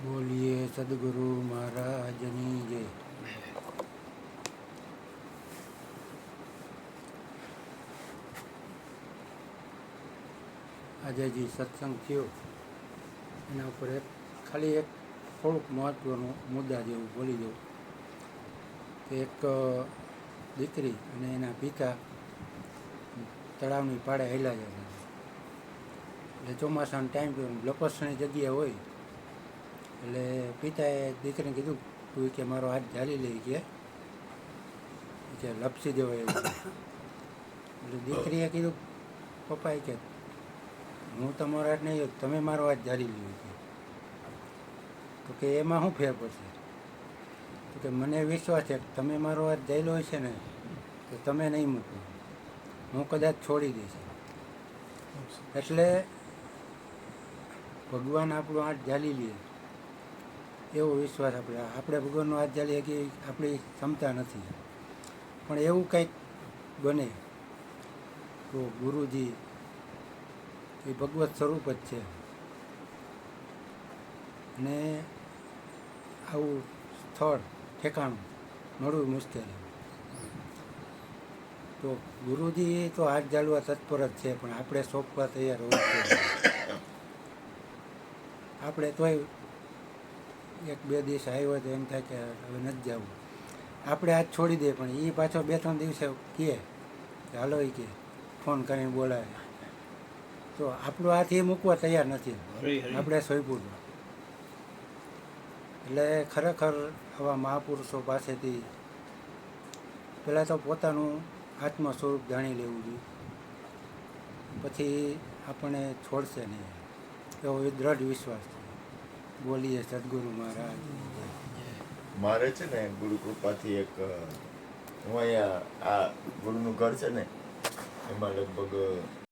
બોલીએ સદગુરુ મહારાજની જય. આજે જે સત્સંગ થયો એના ઉપર ખાલી એક થોડુંક મહત્ત્વનું મુદ્દા જેવું બોલી દઉં કે એક દીકરી અને એના પિતા તળાવની પાળે હાલ્યા જતા એટલે ચોમાસાનો ટાઈમ થયો, લપસણી જગ્યા હોય એટલે પિતાએ દીકરીને કીધું તું કે મારો હાથ ઝાલી લઈ કે લપસી દેવાય એવું. એટલે દીકરીએ કીધું પપ્પાએ કે હું તમારો હાથ નહીં, તમે મારો હાથ ઝાલી લ્યો. તો કે એમાં શું ફેર પડશે? તો કે મને વિશ્વાસ છે કે તમે મારો હાથ ઝાલ્યો હશે ને તો તમે નહીં મૂકો, હું કદાચ છોડી દઈશ. એટલે ભગવાન આપણો હાથ ઝાલી લે એવો વિશ્વાસ આપણે ભગવાનનો હાથ ઝાલી શકીએ આપણી ક્ષમતા નથી. પણ એવું કંઈક બને તો ગુરુજી એ ભગવત સ્વરૂપ જ છે અને આવું સ્થળ ઠેકાણું મળવું મુશ્કેલ. તો ગુરુજી તો હાથ ઝાલવા તત્પર જ છે, પણ આપણે સોંપવા તૈયાર હોવું જોઈએ. આપણે તોય એક બે દિવસ આવ્યો તો એમ થાય કે હવે નથી જવું, આપણે હાથ છોડી દઈએ, પણ એ પાછો 2-3 દિવસે કહે કે હાલો એ કે ફોન કરીને બોલાવે. તો આપણો હાથ એ મૂકવા તૈયાર નથી, આપણે સોંપ્યું. એટલે ખરેખર આવા મહાપુરુષો પાસેથી પહેલાં તો પોતાનું આત્મ સ્વરૂપ જાણી લેવું જોઈએ, પછી આપણને છોડશે નહીં એવો દ્રઢ વિશ્વાસ છે. બોલીએ સદગુરુ મહારાજ. મારે છે ને ગુરુ કૃપાથી એક હું અહીંયા આ ગુરુનું ઘર છે ને એમાં લગભગ